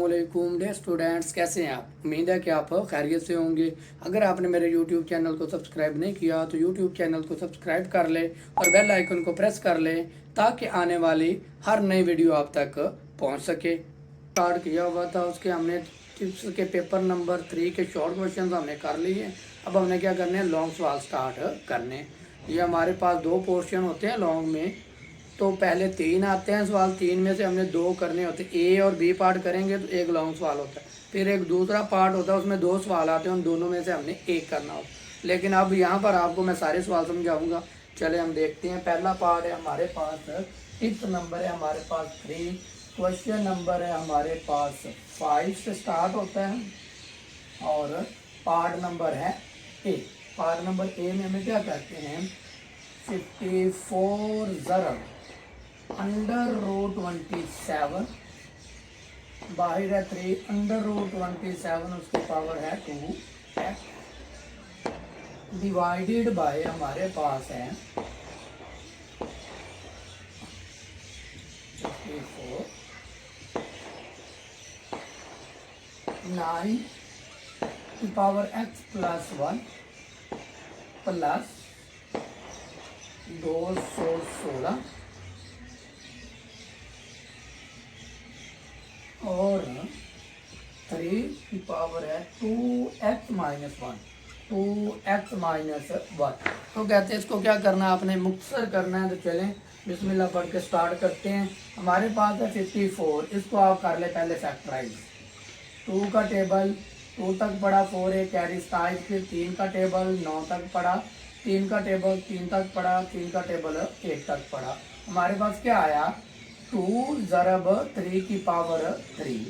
अस्सलामुअलैकुम day students, कैसे हैं आप। उम्मीद है कि आप खैरियत से होंगे। अगर आपने मेरे YouTube चैनल को सब्सक्राइब नहीं किया तो YouTube चैनल को सब्सक्राइब कर ले और बेल आइकन को प्रेस कर ले ताकि आने वाली हर नई वीडियो आप तक पहुंच सके। स्टार्ट किया हुआ था उसके हमने टिप्स के पेपर नंबर 3 के शॉर्ट क्वेश्चन हमने कर लिए। अब हमने क्या करने हैं, लॉन्ग सवाल स्टार्ट करने। ये हमारे पास दो पोर्शन होते हैं लॉन्ग में, तो पहले 3 आते हैं सवाल। 3 में से हमने 2 करने होते हैं। ए और बी पार्ट करेंगे तो एक लॉन्ग सवाल होता है, फिर एक दूसरा पार्ट होता है उसमें 2 सवाल आते हैं, उन दोनों में से हमने एक करना होता है। लेकिन अब यहाँ पर आपको मैं सारे सवाल समझाऊंगा। चले हम देखते हैं। पहला पार्ट है हमारे पास, टिप्स नंबर है हमारे पास 3, क्वेश्चन नंबर है हमारे पास 5 से स्टार्ट होता है और पार्ट नंबर है ए। पार्ट नंबर ए में हमें क्या कहते हैं, 54 ज़रब अंडर रूट 27, बाहर है 3, अंडर रूट 27 उसकी पावर है 2x, डिवाइडेड बाय हमारे पास है 54, 9 की पावर x प्लस 1 प्लस 216 और 3 की पावर है 2x माइनस 1, 2x माइनस 1। तो कहते हैं इसको क्या करना है, आपने मुख्तसर करना है। तो चलें बिस्मिल्लाह पढ़ के स्टार्ट करते हैं। हमारे पास है 54, इसको आप कर ले पहले फैक्टराइज। 2 का टेबल 2 तक पढ़ा, 4 कैरी साइज, फिर 3 का टेबल 9 तक पढ़ा, 3 का टेबल 3 तक पढ़ा, 3 का टेबल 1 तक पढ़ा। हमारे पास क्या आया, 2 ज़रब 3 की पावर 3।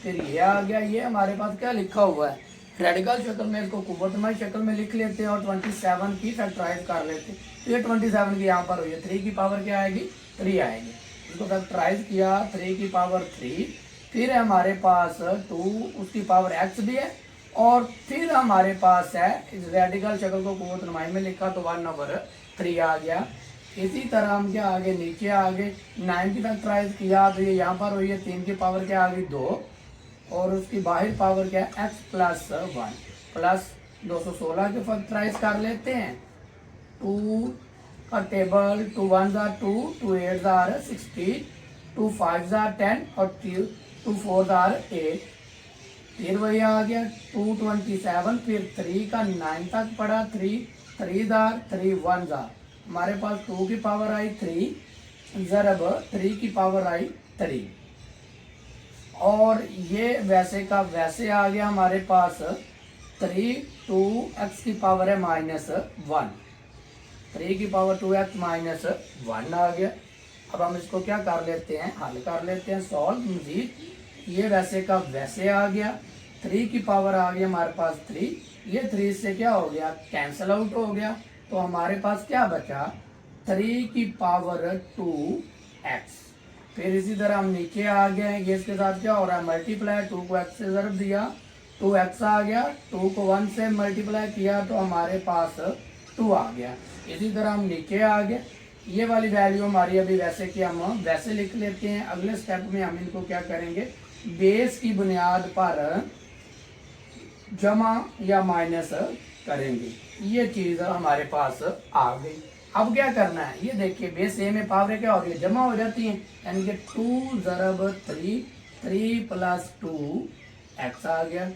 फिर ये आ गया, ये हमारे पास क्या लिखा हुआ है, रेडिकल शक्ल में, इसको कुव्वतनुमाई शक्ल में लिख लेते हैं और 27 की फैक्टराइज कर लेते हैं। तो ये 27 की यहाँ पर हुई है, 3 की पावर क्या आएगी, 3 आएगी। इसको फैक्टराइज किया 3 की पावर 3, फिर है हमारे पास 2 उसकी पावर x भी है, और फिर हमारे पास है इस रेडिकल शक्ल को कुव्वतनुमाई में लिखा तो 1/3 आ गया। इसी तरह हम क्या आगे नीचे आगे 9 की फैक्टराइज किया तो ये यहाँ पर हुई है, 3 की पावर क्या आ गई 2, और उसकी बाहर पावर क्या है x प्लस 1 प्लस 216 के फैक्टराइज कर लेते हैं। 2 का टेबल 2 1 are 2, 2 8 are 16, 2 5 are 10 और 2 4 are 8। फिर वही आ गया 227, फिर 3 का 9 तक पड़ा, 3 दार 3 1 दार, हमारे पास 2 की पावर आई 3 ज़रब 3 की पावर आई 3, और ये वैसे का वैसे आ गया हमारे पास 3 2x की पावर है -1, 3 की पावर 2x -1 आ गया। अब हम इसको क्या कर लेते हैं, हल कर लेते हैं, सॉल्व मजीद। ये वैसे का वैसे आ गया, 3 की पावर आ गई हमारे पास 3, ये 3 से क्या हो गया, कैंसल आउट हो गया। तो हमारे पास क्या बचा, 3 की पावर 2x। फिर इसी तरह हम नीचे आ गए, ये इसके साथ क्या हो रहा है, मल्टीप्लाई, 2 को x से ज़रब दिया, 2x आ गया, 2 को 1 से मल्टीप्लाई किया तो हमारे पास 2 आ गया। इसी तरह हम नीचे आ गए, ये वाली वैल्यू हमारी अभी वैसे कि हम वैसे लिख लेते हैं। अगले स्टेप में हम इनको क्या करेंगे, बेस की बुनियाद पर जमा या माइनस करेंगे। ये चीज़ हमारे पास आ गई। अब क्या करना है, ये देखिए बेस ए में पावर क्या हो रही है, जमा हो जाती है, यानी कि 2 ज़रब 3, 3 प्लस 2x आ गया।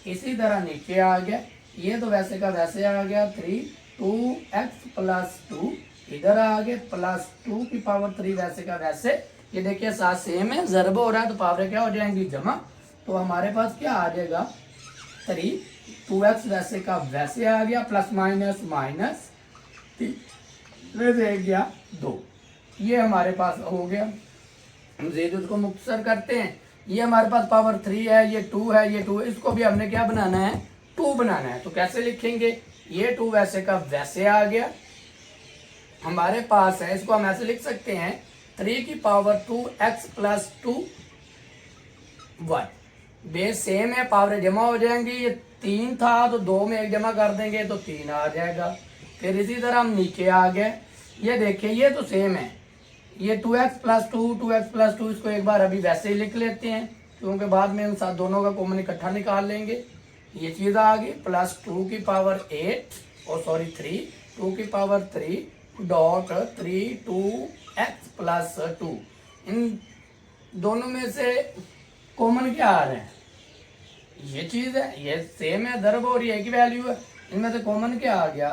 इसी तरह नीचे आ गया, ये तो वैसे का वैसे आ गया, 3 2x प्लस 2 इधर आ गए, प्लस 2 की पावर 3 वैसे का वैसे। ये देखिए साथ सेम है, ज़रब हो रहा है तो पावर क्या हो जाएंगी, जमा। तो हमारे पास क्या आ जाएगा, 3 2x वैसे का वैसे आ गया, प्लस माइनस माइनस रह गया 2। ये हमारे पास हो गया। मज़ीद उसको मुख्तसर करते हैं। ये हमारे पास पावर 3 है, ये 2 है, ये 2 है, इसको भी हमने क्या बनाना है, 2 बनाना है। तो कैसे लिखेंगे, ये 2 वैसे का वैसे आ गया हमारे पास है, इसको हम ऐसे लिख सकते हैं 3 की power 2x plus 2 1। Base same है, पावर जमा हो जाएंगी। ये 3 था तो 2 में 1 जमा कर देंगे तो 3 आ जाएगा। फिर इसी तरह हम नीचे आ गए, ये देखिए ये तो सेम है, ये 2x प्लस 2 2x प्लस 2, इसको एक बार अभी वैसे ही लिख लेते हैं। क्योंकि बाद में उन साथ दोनों का कॉमन इकट्ठा निकाल लेंगे। ये चीज़ आ गई प्लस 2 की पावर 8 और सॉरी 3 2 की पावर 3 डॉट 3 2x प्लस 2। इन दोनों में से कॉमन क्या आ रहा है? ये चीज़ है, ये सेम है, दर्ब और ये की वैल्यू है। इनमें से कॉमन क्या आ गया?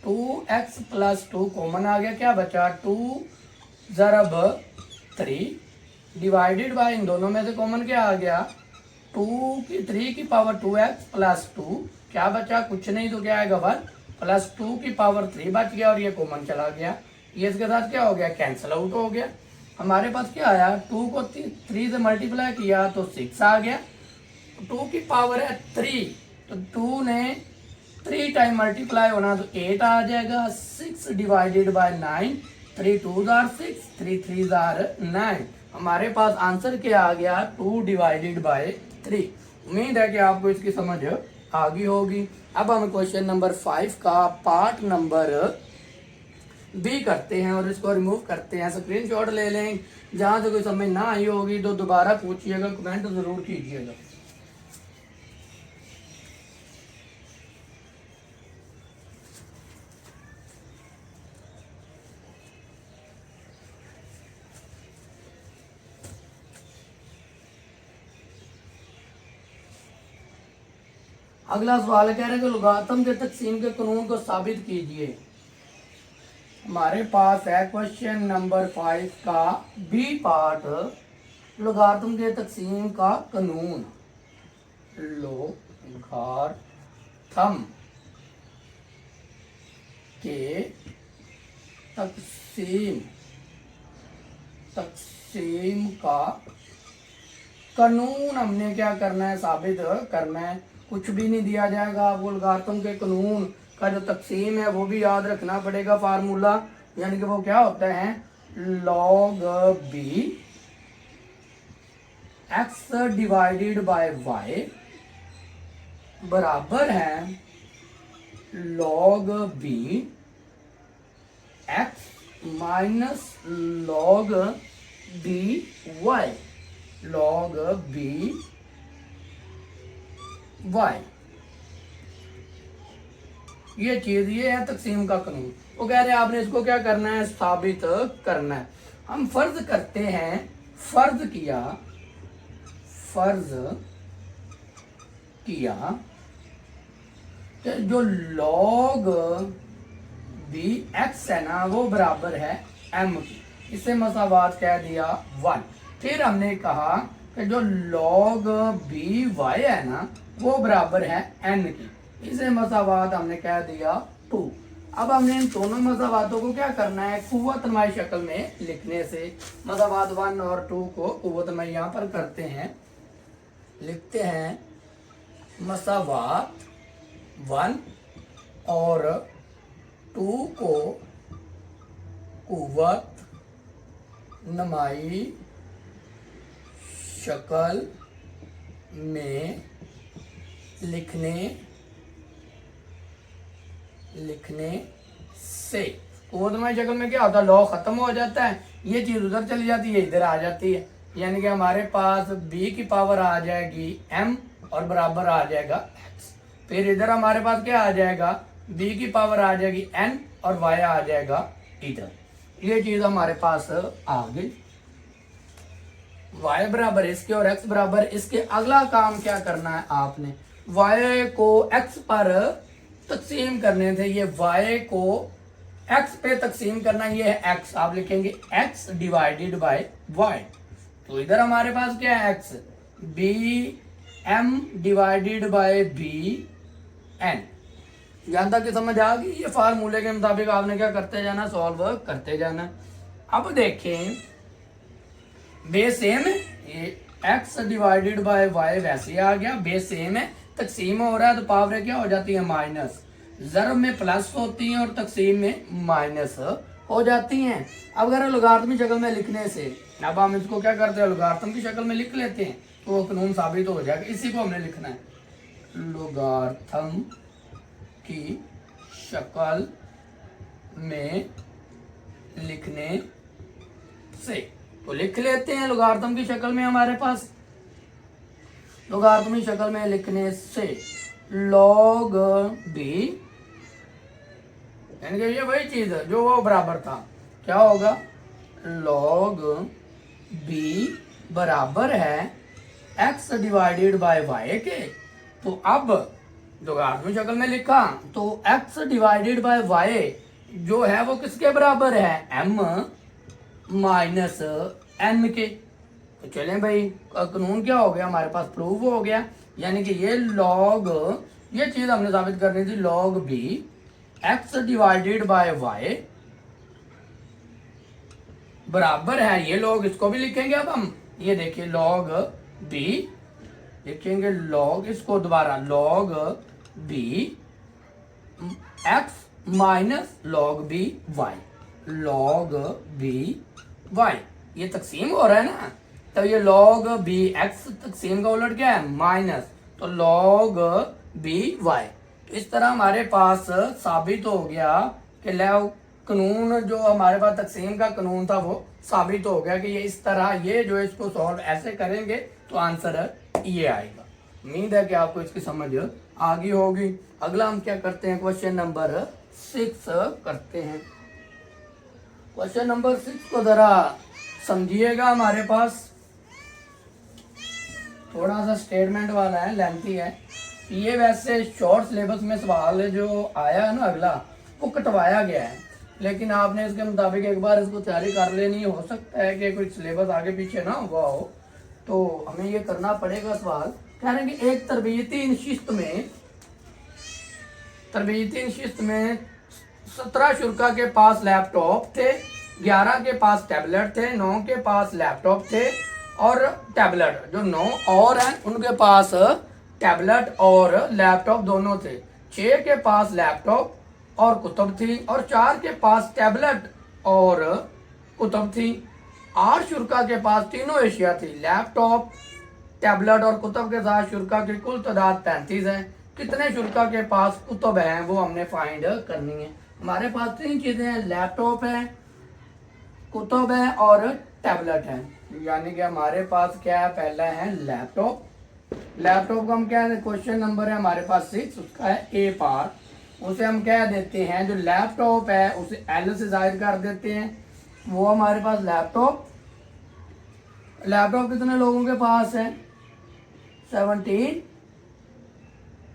2x प्लस 2 कॉमन आ गया, क्या बचा? 2 ज़रब 3 डिवाइडेड बाय इन दोनों में से कॉमन क्या आ गया? 3 की पावर 2x प्लस 2 क्या बचा? कुछ नहीं, तो क्या आएगा 1 प्लस 2 की पावर 3 बच गया और ये कॉमन चला गया। ये इसके साथ क्या हो गया? कैंसिल आउट हो गया। हमारे पास क्या आया? 2 को 3 से मल्टीप्लाई किया तो 6 आ गया। 2 की पावर है 3, तो 2 ने 3 टाइम मल्टीप्लाई होना तो 8 आ जाएगा। 6 डिवाइडेड बाय 9, 3 2 आर 6, 3 3 आर 9। हमारे पास आंसर क्या आ गया? 2 डिवाइडेड बाय 3। उम्मीद है कि आपको इसकी समझ आ गई होगी। अब हम क्वेश्चन नंबर 5 का पार्ट नंबर बी करते हैं और इसको रिमूव करते हैं। स्क्रीनशॉट ले लें। जहाँ से कोई समझ ना आई होगी तो दोबारा पूछिएगा, कमेंट जरूर कीजिएगा। अगला सवाल कह रहे हैं कि लुगातम के तकसीम के कानून को साबित कीजिए। हमारे पास है क्वेश्चन नंबर 5 का बी पार्ट, लुगातम के तकसीम का कानून। लुगातम के तकसीम का कानून हमने क्या करना है? साबित करना है। कुछ भी नहीं दिया जाएगा आपको। लुगातम के कानून का जो तकसीम है वो भी याद रखना पड़ेगा फार्मूला, यानी कि वो क्या होता है? log b x divided by y बराबर है log b x minus log b y, log b y। ये चीज, ये है तकसीम का कानून। वो कह रहे हैं आपने इसको क्या करना है? साबित करना है। हम फर्ज करते हैं, फर्ज किया कि जो log b x है ना वो बराबर है m की। इसे मसावात कह दिया 1। फिर हमने कहा कि जो log b y है ना वो बराबर है n की। इसे मसावात हमने कह दिया 2। अब हमने इन दोनों मसावातों को क्या करना है? कुव्वतनुमाई शक्ल में लिखने से। मसावात 1 और 2 को कुव्वतनुमाई यहाँ पर करते हैं, लिखते हैं मसावात 1 और 2 को कुव्वतनुमाई शक्ल में लिखने से कुव्वतनुमाई शक्ल में क्या होता है? लॉ खत्म हो जाता है, ये चीज उधर चली जाती है, इधर आ जाती है। यानी कि हमारे पास b की पावर आ जाएगी m और बराबर आ जाएगा x। फिर इधर हमारे पास क्या आ जाएगा? b की पावर आ जाएगी n और y आ जाएगा इधर। ये चीज हमारे पास आ गई। y बराबर इसके और x बराबर इसके। अगला काम क्या करना है आपने? y को x पर तकसीम करने थे। ये y को x पे तकसीम करना, ये है x। आप लिखेंगे x डिवाइडेड बाय y। तो इधर हमारे पास क्या है? x b m divided by b n। यहाँ तक की समझ आ गई? ये फार्मूले के मुताबिक आपने क्या करते जाना? सॉल्व करते जाना। अब देखें बेस सेम है, ये x डिवाइडेड बाय y वैसे आ गया, बेस सेम है। तकसीम हो रहा है तो पावर क्या हो जाती है? माइनस। ज़र्ब में प्लस होती हैं और तकसीम में माइनस हो जाती हैं। अब अगर लॉगरिथमिक शक्ल में लिखने से, अब हम इसको क्या करते हैं? लॉगरिथम की शक्ल में लिख लेते हैं तो वो कानून साबित हो जाएगा। इसी को हमने लिखना है लॉगरिथम की शक्ल में लिखने से। तो लिख लेते हैं लॉगरिथम की शक्ल में। हमारे पास लोगारिथमिक शक्ल में लिखने से log b, यानी कि ये वही चीज है जो वो बराबर था, क्या होगा log b बराबर है x डिवाइडेड बाय y के। तो अब लोगारिथमिक शक्ल में लिखा तो x डिवाइडेड बाय y जो है वो किसके बराबर है m माइनस n के। तो चलें भाई कानून क्या हो गया हमारे पास, प्रूफ हो गया। यानी कि ये चीज हमने साबित करनी थी log b x divided by y बराबर है, ये log इसको भी लिखेंगे। अब हम ये देखिए log b लिखेंगे, log इसको दोबारा log b x minus log b y, log b y ये तकसीम हो रहा है ना, तो ये log b x तकसीम का उलट क्या है माइनस, तो log b y। इस तरह हमारे पास साबित हो गया कि कानून जो हमारे पास तकसीम का कानून था वो साबित हो गया कि ये इस तरह, ये जो इसको सॉल्व ऐसे करेंगे तो आंसर ये आएगा। उम्मीद है कि आपको इसकी समझ आ गई होगी। अगला हम क्या करते हैं, क्वेश्चन नंबर 6 करते हैं। क्वेश्चन नंबर 6 को जरा समझिएगा, हमारे पास थोड़ा सा स्टेटमेंट वाला है, लेंथी है। ये वैसे शॉर्ट सिलेबस में सवाल जो आया है ना अगला, वो कटवाया गया है, लेकिन आपने इसके मुताबिक एक बार इसको तैयारी कर लेनी। हो सकता है कि कोई सिलेबस आगे पीछे ना हुआ हो, तो हमें ये करना पड़ेगा। सवाल कह रहे हैं कि एक तरबियती नशिस्त में 17 शुरा के पास लैपटॉप थे, 11 के पास टैबलेट थे, 9 के पास लैपटॉप थे और टैबलेट, जो 9 और हैं उनके पास टैबलेट और लैपटॉप दोनों थे। 6 के पास लैपटॉप और कुतुब थी और 4 के पास टैबलेट और कुतुब थी। 8 शुरा के पास तीनों एशिया थी, लैपटॉप टैबलेट और कुतुब के साथ शुरा की कुल तादाद 35 है। कितने शुरा के पास कुतुब हैं वो हमने फाइंड करनी है। हमारे पास 3 चीजें हैं, लैपटॉप है, कुतुब है और टैबलेट है। यानी कि हमारे पास क्या है, पहला है लैपटॉप। लैपटॉप का हम क्या है, क्वेश्चन नंबर है हमारे पास 6, उसका है ए पार। उसे हम क्या देते हैं, जो लैपटॉप है उसे एल से जाहिर कर देते हैं। वो हमारे पास लैपटॉप कितने लोगों के पास है, 17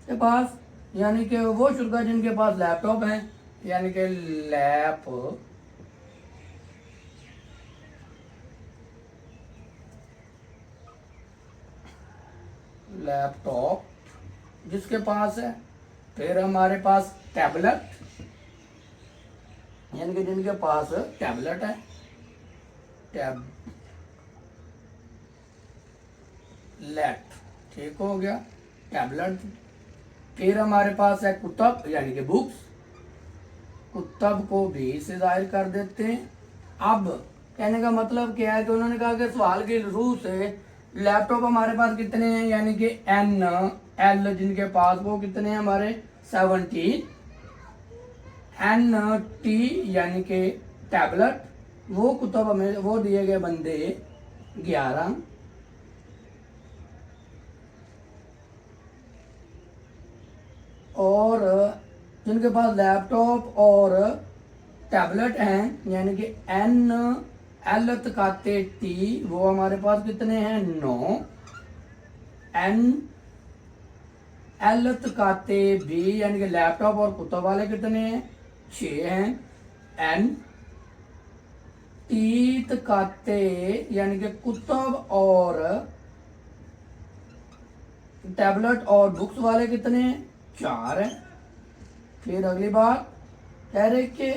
के पास, यानी कि वो शुरा जिनके पास लैपटॉप है, यानी कि लैपटॉप जिसके पास है। फिर हमारे पास टैबलेट, यानी कि जिनके पास टैबलेट है, टैबलेट ठीक हो गया, टैबलेट। फिर हमारे पास है कुतुब, यानी कि बुक्स, कुतुब को भी से जाहिर कर देते हैं। अब कहने का मतलब क्या है कि उन्होंने कहा कि सवाल की रूह से लैपटॉप हमारे पास कितने हैं, यानी कि एन एल जिनके पास वो कितने हैं हमारे 17, एन टी यानी कि टैबलेट, वो कुतुब हमें वो दिए गए बंदे 11, और जिनके पास लैपटॉप और टैबलेट हैं, यानी कि एन एल तकाते टी वो हमारे पास कितने हैं 9, एन एल तकाते बी यानी कि लैपटॉप और कुतुब वाले कितने हैं 6 हैं, एन टी तकाते यानी कि कुतुब और टैबलेट और बुक्स वाले कितने हैं 4 हैं। फिर अगली बात कह रहे कि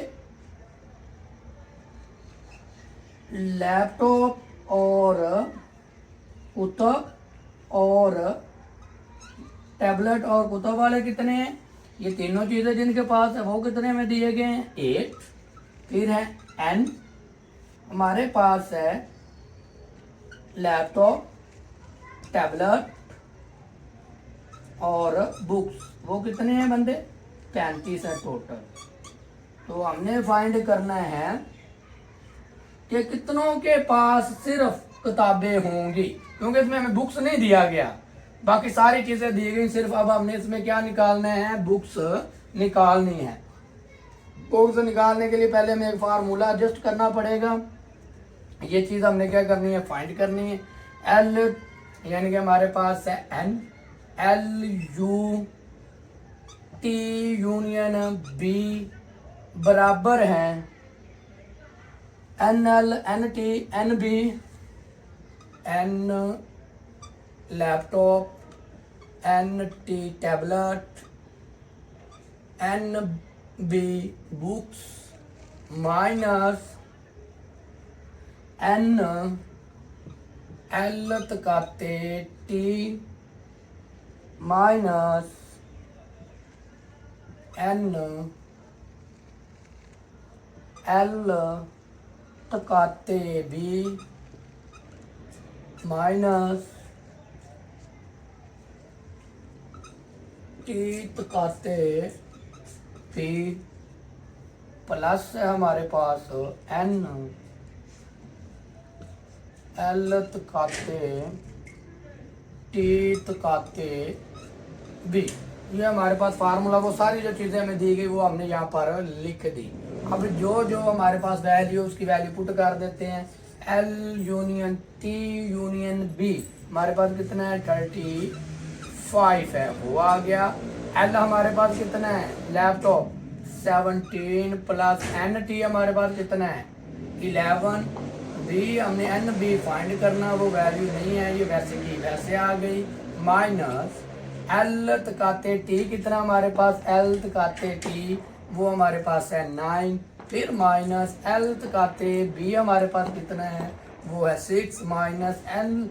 लैपटॉप और कुतुब और टैबलेट और कुतुब वाले कितने हैं, ये तीनों चीजें जिनके पास है वो कितने में दिए गए हैं 8। फिर है एन, हमारे पास है लैपटॉप, टैबलेट और बुक्स, वो कितने हैं बंदे 35 है टोटल। तो हमने फाइंड करना है कि कितनों के पास सिर्फ किताबें होंगी, क्योंकि इसमें हमें बुक्स नहीं दिया गया। बाकी सारी चीज़ें दी गई, सिर्फ अब हमने इसमें क्या निकालना है, बुक्स निकालनी है। बुक्स निकालने के लिए पहले हमें एक फार्मूला एडजस्ट करना पड़ेगा। ये चीज़ हमने क्या करनी है, फाइंड करनी है। एल यानी कि हमारे पास है n, L U T union B बराबर है n L n T n B, n laptop, n T tablet, n B books minus n L तकाते टी माइनस एन एल तकाते बी माइनस टी तकाते पी प्लस है हमारे पास n L तकाते T तकाते बी। ये हमारे पास फार्मूला, वो सारी जो चीज़ें हमें दी गई वो हमने यहाँ पर लिख दी। अब जो जो हमारे पास वैल्यू, उसकी वैल्यू पुट कर देते हैं। L union T union B हमारे पास कितना है, 35 है, वो आ गया। एल हमारे पास कितना है, लैपटॉप 17 प्लस एन टी हमारे पास कितना है, 11। बी हमने एन बी फाइंड करना, वो वैल्यू नहीं है, ये वैसे की वैसे आ गई। माइनस एल तकाते टी कितना हमारे पास, एल तकाते टी वो हमारे पास है 9। फिर माइनस एल तकाते बी हमारे पास कितना है, वो है 6 माइनस एन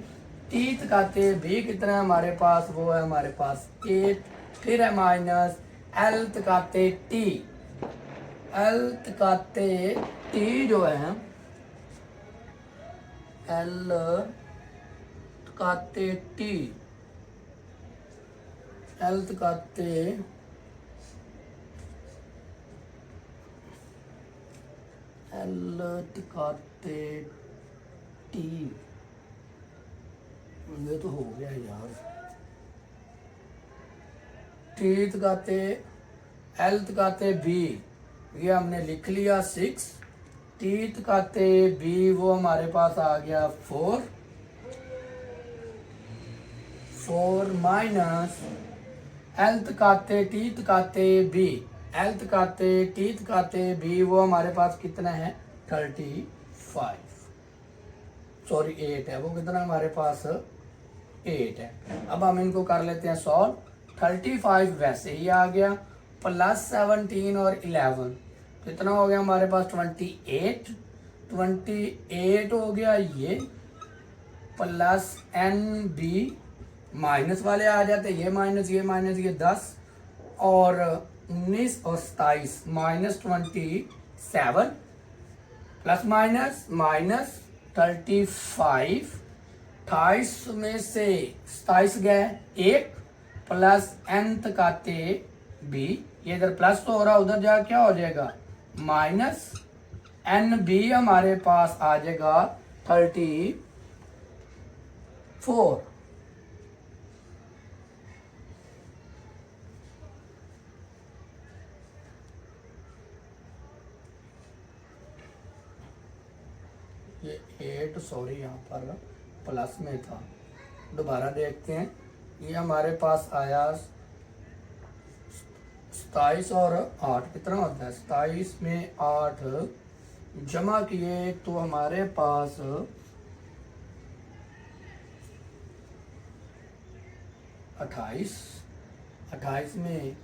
टी तकाते बी कितना है हमारे पास, वो है हमारे पास 8। फिर है माइनस एल तकाते टी, एल तकाते टी जो है, एल तकाते टी, एल तकाते एल तकाते टी, ये तो हो गया यार, टी तकाते एल तकाते बी ये हमने लिख लिया 6। टी तकाते बी वो हमारे पास आ गया 4 माइनस एल तकाते टी तकाते बी, एल तकाते टी तकाते बी वो हमारे पास कितना है, 35 सॉरी 8 है, वो कितना हमारे पास 8 है। अब हम इनको कर लेते हैं सॉल्व। 35 वैसे ही आ गया, प्लस 17 और 11 कितना हो गया हमारे पास, 28 हो गया ये, प्लस एन बी माइनस वाले आ जाते, ये माइनस ये माइनस ये 10 और 19 और 27 माइनस 27 प्लस माइनस माइनस 35, 28 में से 27 गए 1 प्लस एन तकाते बी, ये इधर प्लस तो हो रहा, उधर जा क्या हो जाएगा माइनस एन बी हमारे पास आ जाएगा 34। ये 8 सॉरी यहाँ पर प्लस में था, दोबारा देखते हैं। ये हमारे पास आया 27 और 8 कितना होता है, 27 में 8 जमा किए तो हमारे पास 28 में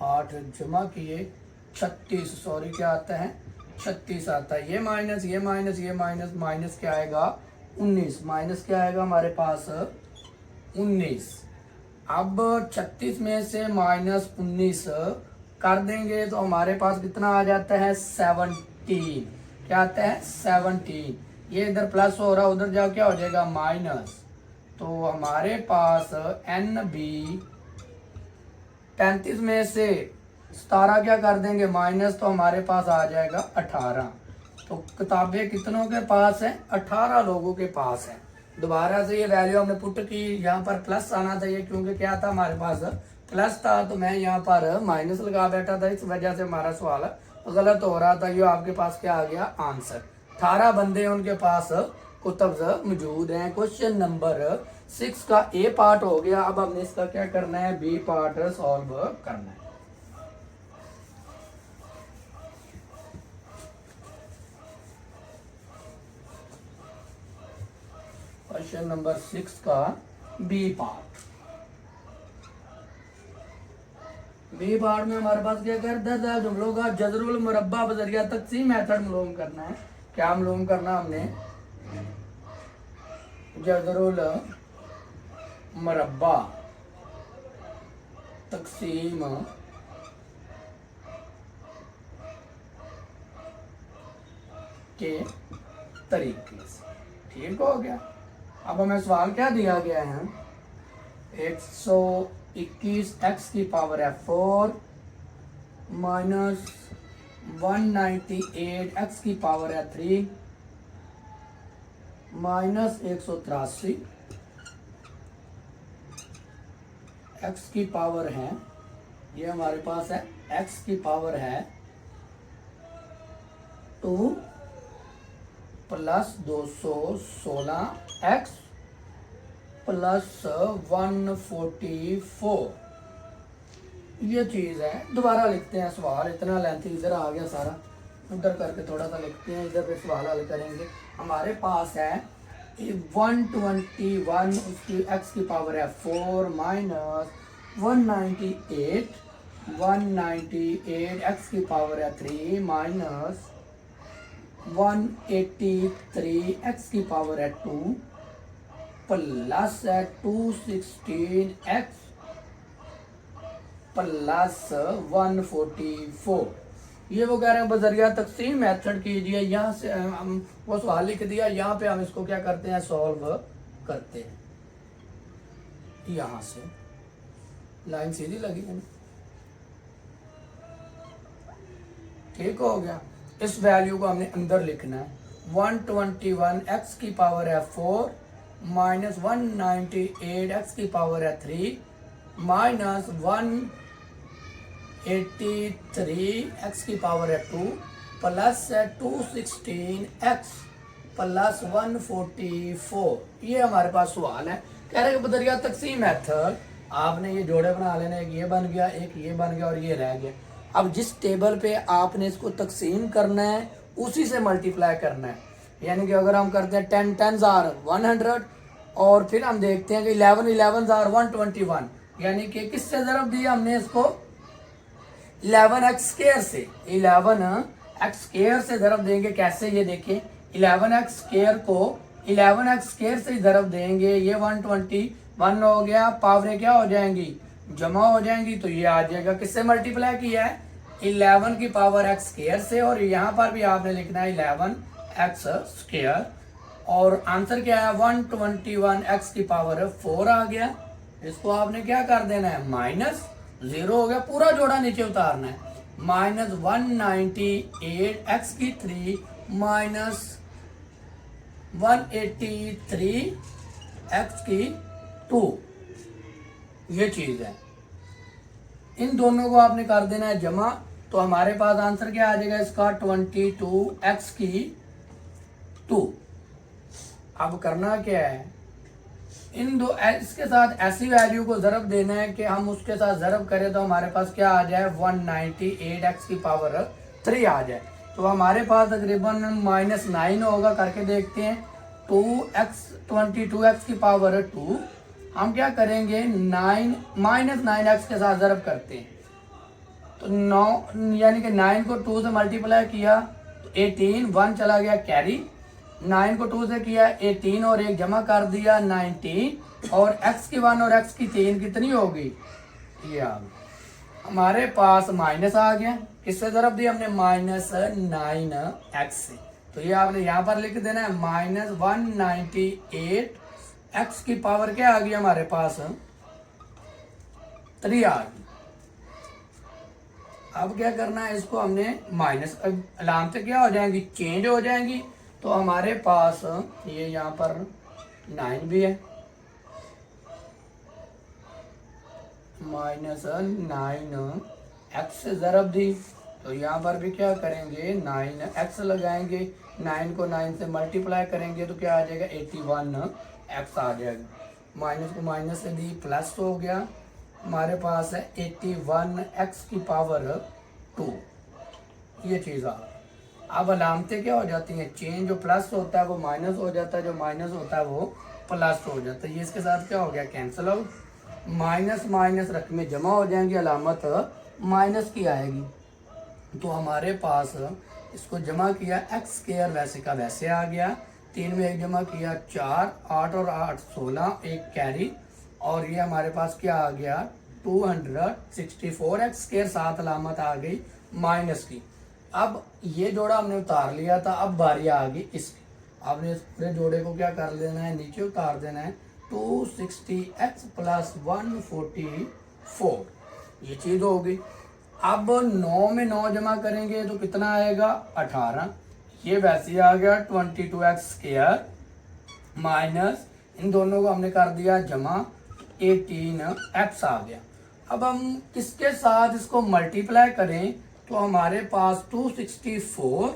8 जमा किए 36, सॉरी क्या आता है 36 आता है। ये माइनस ये माइनस ये माइनस माइनस क्या आएगा 19, माइनस क्या आएगा हमारे पास 19। अब 36 में से माइनस 19 कर देंगे तो हमारे पास कितना आ जाता है 17, क्या आता है 17। ये इधर प्लस हो रहा, उधर जाओ क्या हो जाएगा माइनस, तो हमारे पास एन बी 35 में से 17 क्या कर देंगे माइनस, तो हमारे पास आ जाएगा 18। तो किताबें कितनों के पास है, 18 लोगों के पास है। दोबारा से ये वैल्यू हमने पुट की, यहाँ पर प्लस आना चाहिए क्योंकि क्या था हमारे पास प्लस था, तो मैं यहाँ पर माइनस लगा बैठा था, इस वजह से हमारा सवाल गलत हो रहा था। ये आपके पास क्या आ गया आंसर। 18 बंदे उनके पास कुतुब मौजूद हैं। क्वेश्चन नंबर 6 का ए पार्ट हो गया। अब हमने इसका क्या करना है, बी पार्ट सॉल्व करना है। क्वेश्चन नंबर 6 का बी पार्ट। बी पार्ट में हमारे पास क्या कर 10 जुमलों का जजरुल मुरब्बा बजरिया तकसीम मेथड मालूम करना है। क्या मालूम करना हमने, जजरुल मुरब्बा तकसीम के तरीके से। ठीक हो गया। अब हमें सवाल क्या दिया गया है, 121 एक्स की पावर है 4 माइनस 198 एक्स की पावर है 3 माइनस 183 एक्स की पावर है, ये हमारे पास है एक्स की पावर है 2 प्लस 216 एक्स प्लस 144। ये चीज़ है। दोबारा लिखते हैं सवाल, इतना लेंथी इधर आ गया सारा, उधर करके थोड़ा सा लिखते हैं, इधर पे सवाल हल करेंगे। हमारे पास है 121, उसकी एक्स की पावर है 4 माइनस 198 एक्स की पावर है 3 माइनस 183 एक्स की पावर है 2 प्लस है 216 एक्स प्लस 144। ये वो कह रहे हैं बजरिया तकसीम मेथड कीजिए। यहाँ से हम वो सवाल लिख दिया, यहाँ पे हम इसको क्या करते हैं, सॉल्व करते हैं। यहाँ से लाइन सीधी लगी है ना, ठीक हो गया। इस वैल्यू को हमने अंदर लिखना है। 121 एक्स की पावर है 4 माइनस 198 एक्स की पावर है 3 माइनस 183 एक्स की पावर है 2 प्लस है 216 एक्स प्लस 144। ये हमारे पास सवाल है। कह रहे हैं बदरिया तकसीम मेथड, आपने ये जोड़े बना लेने, एक ये बन गया, एक ये बन गया और ये रह गया। अब जिस टेबल पे आपने इसको तकसीम करना है उसी से मल्टीप्लाई करना है। यानी कि अगर हम करते हैं 10 10s आर 100 और फिर हम देखते हैं कि 11 11s आर 121, यानी कि किससे ज़रब दिया हमने इसको, 11x स्क्वायर से। 11x स्क्वायर से ज़रब देंगे। कैसे, ये देखिए 11x स्क्वायर को 11x स्क्वायर से ज़रब देंगे, ये 121 हो गया, पावरें क्या हो जाएंगी, जमा हो जाएंगी, तो ये आ जाएगा। किससे मल्टीप्लाई किया है, 11 की पावर x स्क्वायर से, और यहाँ पर भी आपने लिखना है 11x स्क्वायर, और आंसर क्या है 121x की पावर 4 आ गया। इसको आपने क्या कर देना है, माइनस 0 हो गया, पूरा जोड़ा नीचे उतारना है। माइनस 198x की 3 माइनस 183x की 2, ये चीज है। इन दोनों को आपने कर देना है जमा, तो हमारे पास आंसर क्या आ जाएगा इसका, 22x की 2। अब करना क्या है, इन दो इसके साथ ऐसी वैल्यू को ज़रब देना है कि हम उसके साथ ज़रब करें तो हमारे पास क्या आ जाए, 198x की पावर 3 आ जाए। तो हमारे पास तकरीबन -9 होगा, करके देखते हैं। 22x की पावर 2 हम क्या करेंगे, -9x के साथ ज़रब करते हैं, तो 9 यानी कि 9 को 2 से मल्टीप्लाई किया तो 18, 1 चला गया कैरी, 9 को 2 से किया 18 और 1 जमा कर दिया 19, और x की 1 और x की 3 कितनी होगी, ये आ गई। हमारे पास माइनस आ गया, किससे ज़रब दिया हमने, -9x से, तो ये आपने यहाँ पर लिख देना है -198x की पावर क्या आ गई हमारे पास 3 आ गई। अब क्या करना है, इसको हमने माइनस, अलामतें क्या हो जाएंगी, चेंज हो जाएंगी। तो हमारे पास ये यहाँ पर 9 भी है, -9 x से ज़रब दी, तो यहाँ पर भी क्या करेंगे 9x लगाएंगे, 9 को 9 से मल्टीप्लाई करेंगे तो क्या आ जाएगा 81x आ जाएगा, माइनस को माइनस से दी प्लस हो गया, हमारे पास है 81x की पावर 2, ये चीज़ आ। अब अलामतें क्या हो जाती हैं, चेंज जो प्लस होता है वो माइनस हो जाता है, जो माइनस होता है वो प्लस हो जाता है, ये इसके साथ क्या हो गया कैंसिल आउट, माइनस माइनस रकमें जमा हो जाएंगी, अलामत माइनस की आएगी, तो हमारे पास इसको जमा किया एक्स स्क्वायर वैसे का वैसे आ गया, 3 में 1 जमा किया 4, 8 और 8 16, एक कैरी, और ये हमारे पास क्या आ गया 264 एक्स स्क्वायर, साथ अलामत आ गई माइनस की। अब ये जोड़ा हमने उतार लिया था, अब बारी आ गई इसकी, आपने इस पूरे जोड़े को क्या कर लेना है, नीचे उतार देना है, 260x प्लस 144, ये चीज़ होगी। अब 9 में 9 जमा करेंगे तो कितना आएगा 18, ये वैसे ही आ गया 22x स्क्वायर, माइनस इन दोनों को हमने कर दिया जमा 18x आ गया। अब हम किसके साथ इसको मल्टीप्लाई करें तो हमारे पास 264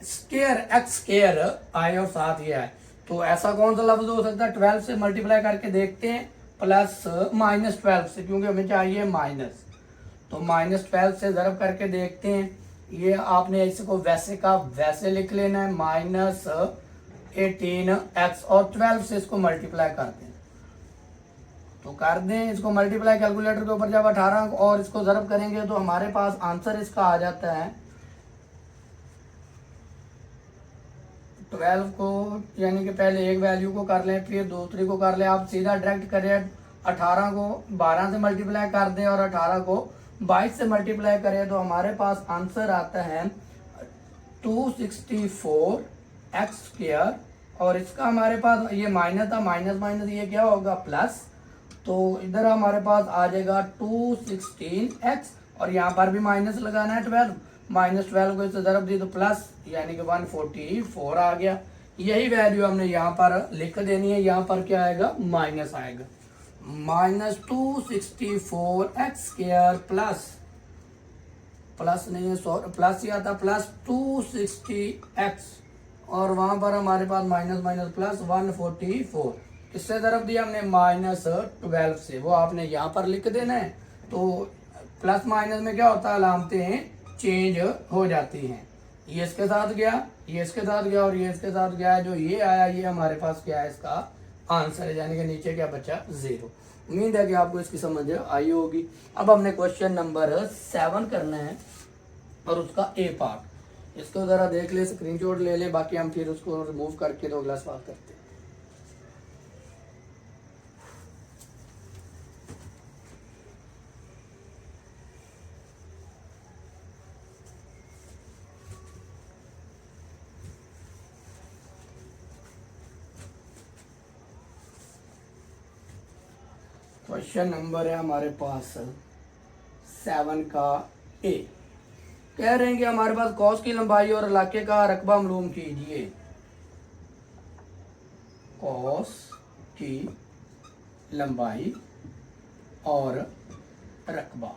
स्क्वायर एक्स स्क्वायर आए और साथ ये आए, तो ऐसा कौन सा लफ्ज हो सकता है, 12 से मल्टीप्लाई करके देखते हैं, प्लस -12 से, क्योंकि हमें चाहिए माइनस, तो -12 से ज़रब करके देखते हैं, ये आपने इसको वैसे का वैसे लिख लेना है, -18x और 12 से इसको मल्टीप्लाई करते हैं, तो कर दें इसको मल्टीप्लाई, कैलकुलेटर के ऊपर जब 18 और इसको ज़रब करेंगे तो हमारे पास आंसर इसका आ जाता है 12 को, यानी कि पहले एक वैल्यू को कर लें फिर दूसरी को कर लें, आप सीधा डायरेक्ट करें 18 को 12 से मल्टीप्लाई कर दें और 18 को 22 से मल्टीप्लाई करें तो हमारे पास आंसर आता है 264 एक्स स्क्वायर, और इसका हमारे पास ये माइनस था, माइनस माइनस ये क्या होगा प्लस, तो इधर हमारे पास आ जाएगा 216x, और यहाँ पर भी माइनस लगाना है 12, -12 को इससे ज़रब दी तो प्लस, यानी कि 144 आ गया, यही वैल्यू हमने यहाँ पर लिख देनी है, यहाँ पर क्या आएगा माइनस आएगा, -264x स्क्वायर प्लस, प्लस नहीं है सॉरी प्लस ही आता, प्लस 260x, और वहाँ पर हमारे पास माइनस माइनस प्लस 144, किससे ज़रब दिया हमने -12 से, वो आपने यहाँ पर लिख देना है, तो प्लस माइनस में क्या होता है अलामतें चेंज हो जाती हैं, ये इसके साथ गया, ये इसके साथ गया और ये इसके साथ गया, जो ये आया ये हमारे पास क्या है इसका आंसर है, यानी कि नीचे क्या बचा 0। उम्मीद है कि आपको इसकी समझ आई होगी। अब हमने क्वेश्चन नंबर 7 करना है और उसका ए पार्ट, इसको ज़रा देख ले, स्क्रीनशॉट ले ले, बाकी हम फिर उसको रिमूव करके तो अगला सवाल करते हैं। क्वेश्चन नंबर है हमारे पास 7 का ए, कह रहे हैं कि हमारे पास कॉस की लंबाई और इलाके का रकबा मालूम कीजिए, कॉस की लंबाई और रकबा,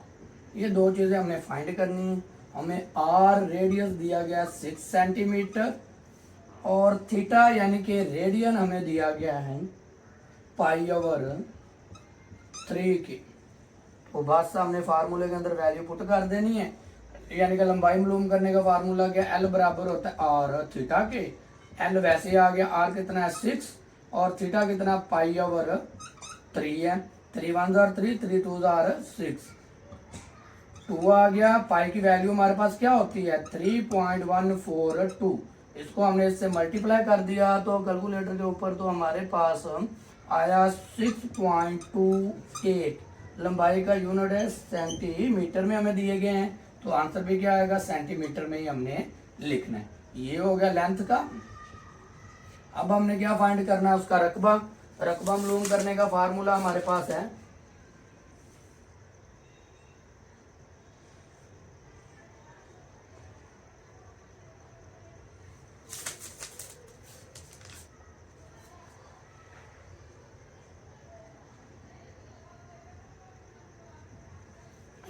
ये दो चीज़ें हमने फाइंड करनी है। हमें आर रेडियस दिया गया 6 सेंटीमीटर और थीटा यानी कि रेडियन हमें दिया गया है π/3 की, तो बस हमने फार्मूले के अंदर वैल्यू पुट कर देनी है, यानी कि लंबाई मालूम करने का फार्मूला क्या, एल बराबर होता है आर थीटा के, एल वैसे आ गया, आर कितना है 6 और थीटा कितना π/3 है, 3 1 जार 3, 3 2 जार 6, 2 आ गया, पाई की वैल्यू हमारे पास क्या होती है 3.142, इसको हमने इससे मल्टीप्लाई कर दिया तो कैलकुलेटर के ऊपर, तो हमारे पास आया 6.28, लंबाई का यूनिट है सेंटीमीटर में हमें दिए गए हैं, तो आंसर भी क्या आएगा सेंटीमीटर में ही हमने लिखना है, ये हो गया लेंथ का। अब हमने क्या फाइंड करना है उसका रकबा, रकबा मालूम करने का फार्मूला हमारे पास है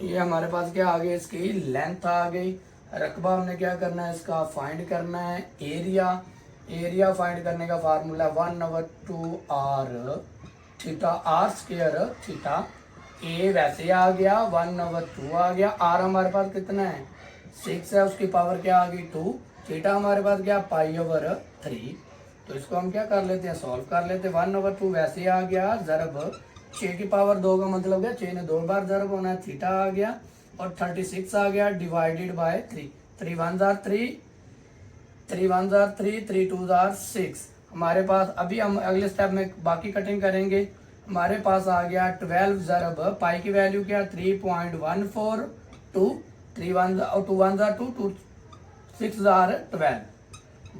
ये हमारे पास क्या आ गया, इसकी लेंथ आ गई। रकबा हमने क्या करना है, इसका फाइंड करना है। एरिया, एरिया फाइंड करने का formula 1/2 r theta r square theta. ए वैसे आ गया, 1/2 आ गया। आर हमारे पास कितना है, 6 है, उसकी पावर क्या आ गई 2। थीटा हमारे पास क्या, π/3। तो इसको हम क्या कर लेते हैं, सॉल्व कर लेते हैं। 1/2 वैसे आ गया, ज़रब 6 की पावर 2 का मतलब है 6 ने 2 बार ज़रब होना है, थीटा आ गया। और 36 आ गया divided by 3। 3 1 jar 3, 3 1 jar 3, 3 2 jar 6। हमारे पास अभी हम अगले स्टेप में बाकी कटिंग करेंगे। हमारे पास आ गया 12 ज़रब पाई की वैल्यू क्या, 3.142। 3 1 2 1 जार 2, 2 6 जार 12।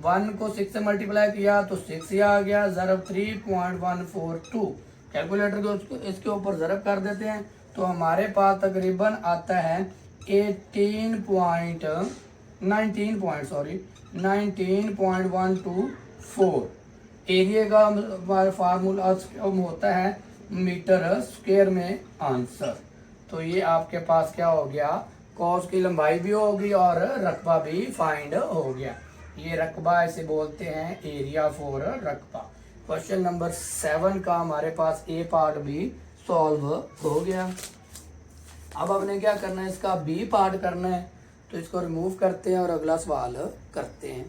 1 को 6 से मल्टीप्लाई किया तो 6 ही आ गया, ज़रब 3.142। कैलकुलेटर को इसके ऊपर ज़रब कर देते हैं तो हमारे पास तकरीबन आता है 19.124। एरिया का हमारा फार्मूला होता है मीटर स्क्वायर में आंसर। तो ये आपके पास क्या हो गया, कॉस की लंबाई भी होगी और रकबा भी फाइंड हो गया। ये रकबा ऐसे बोलते हैं, एरिया फॉर रकबा। क्वेश्चन नंबर 7 का हमारे पास ए पार्ट भी सॉल्व हो गया। अब हमने क्या करना है, इसका बी पार्ट करना है। तो इसको रिमूव करते हैं और अगला सवाल करते हैं।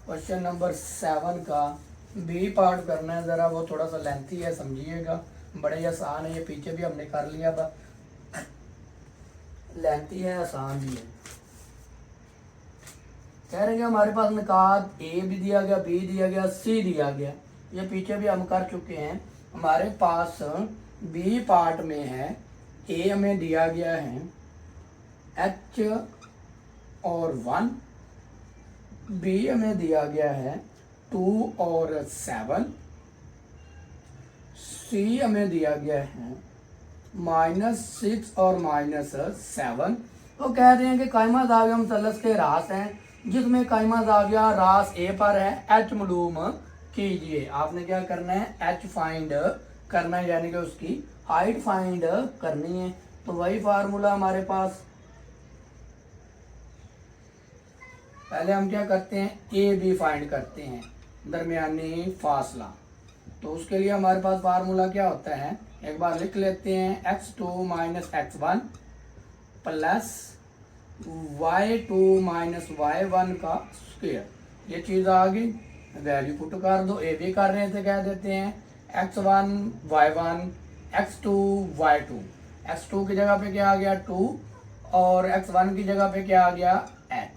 क्वेश्चन नंबर 7 का बी पार्ट करना है, ज़रा वो थोड़ा सा लेंथी है, समझिएगा। बड़े आसान है, ये पीछे भी हमने कर लिया था। लेंथी है, आसान भी है। कह रहे हैं हमारे पास निकात ए भी दिया गया, बी दिया गया, सी दिया गया। ये पीछे भी हम कर चुके हैं। हमारे पास बी पार्ट में है, ए हमें दिया गया है एच और 1, बी हमें दिया गया है 2 और 7, सी हमें दिया गया है -6 और -7। तो कह रहे हैं कि कायमा ज़ाविया मुसल्लस के रास हैं, जिसमें कायमा ज़ाविया रास ए पर है, एच मालूम कीजिए। आपने क्या करना है, एच फाइंड करना है, यानी कि उसकी हाइट फाइंड करनी है। तो वही फार्मूला हमारे पास, पहले हम क्या करते हैं, ए बी फाइंड करते हैं, दरमियानी फासला। तो उसके लिए हमारे पास फार्मूला क्या होता है, एक बार लिख लेते हैं, x2 - x1 plus y2 - y1 का स्क्वायर। ये चीज़ आ गई, वैल्यू पुट कर दो। ए बी कर रहे थे, कह देते हैं x1 y1, x2 y2। x2 की जगह पे क्या आ गया 2 और x1 की जगह पे क्या आ गया h,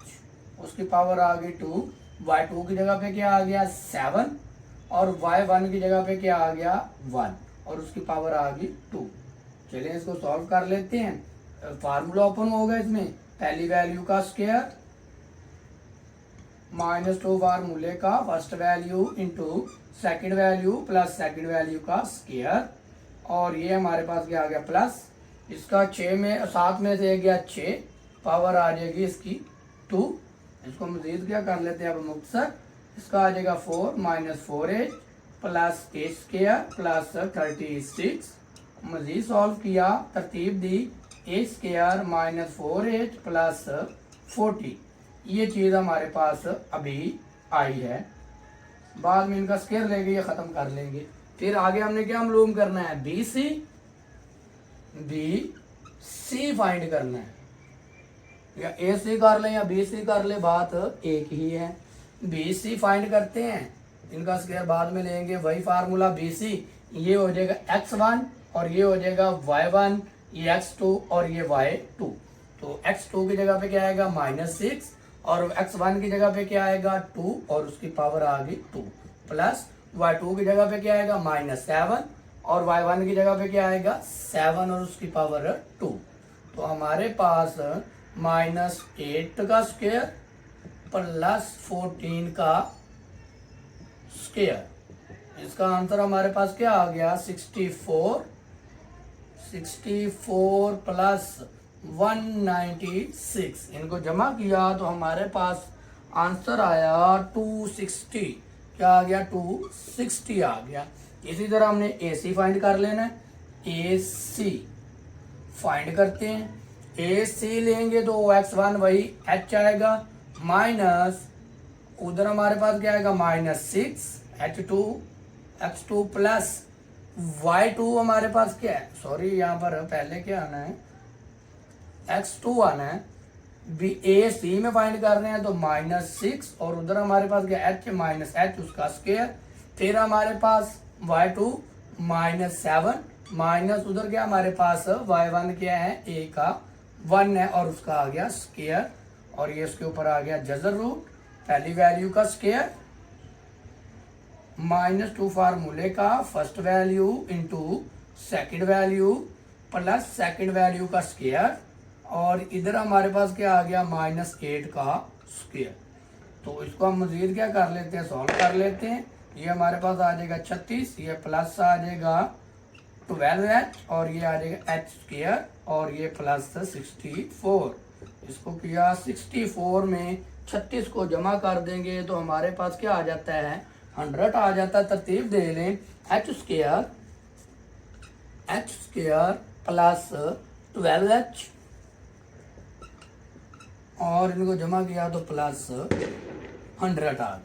उसकी पावर आ गई 2। y2 की जगह पे क्या आ गया 7 और y1 की जगह पे क्या आ गया 1 और उसकी पावर आ गई 2। चलिए इसको सॉल्व कर लेते हैं। फार्मूला ओपन होगा इसमें, पहली वैल्यू का स्क्वायर -2 फार्मूले का first value into second value plus second value का स्क्वायर। और ये हमारे पास क्या आ गया प्लस, इसका 6 में 7 में से गया 6, पावर आ जाएगी इसकी 2। इसको मजीद क्या कर लेते हैं अब मुख्तसर, इसका आ जाएगा 4 - 4h प्लस ए स्क्वायर प्लस 36। मजीद सॉल्व किया, तरतीब दी, ए स्क्वायर -4h प्लस 40। ये चीज़ हमारे पास अभी आई है, बाद में इनका स्क्वायर लेंगे, ये ख़त्म कर लेंगे। फिर आगे हमने क्या मालूम करना है, बी सी फाइंड करना है, या ए सी कर ले या बी सी कर ले, बात एक ही है। बी सी फाइंड करते हैं, इनका स्क्वायर बाद में लेंगे। वही फार्मूला बी सी, ये हो जाएगा x1 और ये हो जाएगा y1, ये x2 और ये y2। तो x2 की जगह पे क्या आएगा -6 और x1 की जगह पे क्या आएगा 2 और उसकी पावर आ गई 2 प्लस y2 की जगह पे क्या आएगा -7 और y1 की जगह पे क्या आएगा 7 और उसकी पावर 2। तो हमारे पास -8 का स्क्वायर प्लस 14 का स्क्वायर, इसका आंसर हमारे पास क्या आ गया 64 प्लस 196। इनको जमा किया तो हमारे पास आंसर आया 260। क्या आ गया 260 आ गया। इसी तरह हमने ए सी फाइंड कर लेना है। ए सी फाइंड करते हैं, ए सी लेंगे तो x1 वही h आएगा माइनस उधर हमारे पास क्या आएगा -6 h2 x2 प्लस y2 हमारे पास क्या है, सॉरी यहाँ पर पहले क्या आना है x2 आना है। बी ए सी में फाइंड कर रहे हैं तो -6 और उधर हमारे पास क्या h -h उसका स्क्वायर, फिर हमारे पास y2 -7 माइनस उधर क्या हमारे पास y1 क्या है a का 1 है और उसका आ गया स्क्वायर, और ये इसके ऊपर आ गया जजर रूट पहली वैल्यू का स्क्वायर -2 फार्मूले का first value into second value plus second value का स्क्वायर, और इधर हमारे पास क्या आ गया -8 का स्क्वायर। तो इसको हम मजीद क्या कर लेते हैं, सॉल्व कर लेते हैं। ये हमारे पास आ जाएगा 36, ये प्लस आ जाएगा 12h और ये आ जाएगा h स्क्वायर और ये प्लस 64। इसको किया 64 में 36 को जमा कर देंगे तो हमारे पास क्या आ जाता है 100 आ जाता है। तरतीब दे लें h स्क्वायर प्लस 12h और इनको जमा किया तो प्लस 100 आ गया।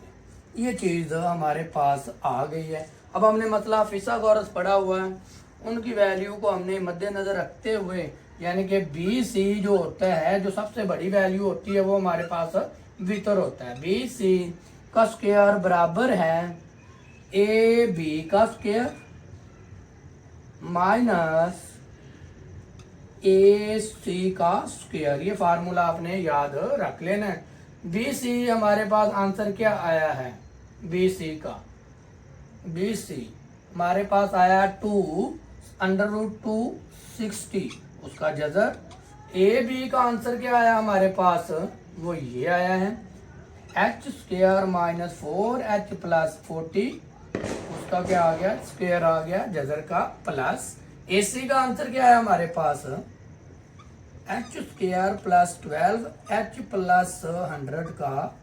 ये चीज़ हमारे पास आ गई है। अब हमने मतलब फिसागोरस पढ़ा हुआ है, उनकी वैल्यू को हमने मद्देनज़र रखते हुए यानी कि बी सी जो होता है जो सबसे बड़ी वैल्यू होती है वो हमारे पास वितर होता है। बी सी का स्क्वायर बराबर है ए बी का स्क्वायर माइनस ए सी का स्क्वायर। ये फार्मूला आपने याद रख लेना है। बी सी हमारे पास आंसर क्या आया है, बी सी का बी सी हमारे पास आया 2√260 उसका जजर। ए बी का आंसर क्या आया हमारे पास, वो ये आया है h स्क्वायर -4h प्लस 40 उसका क्या आ गया स्क्वायर आ गया जजर का प्लस। ए सी का आंसर क्या है हमारे पास h square plus 12h plus 100 का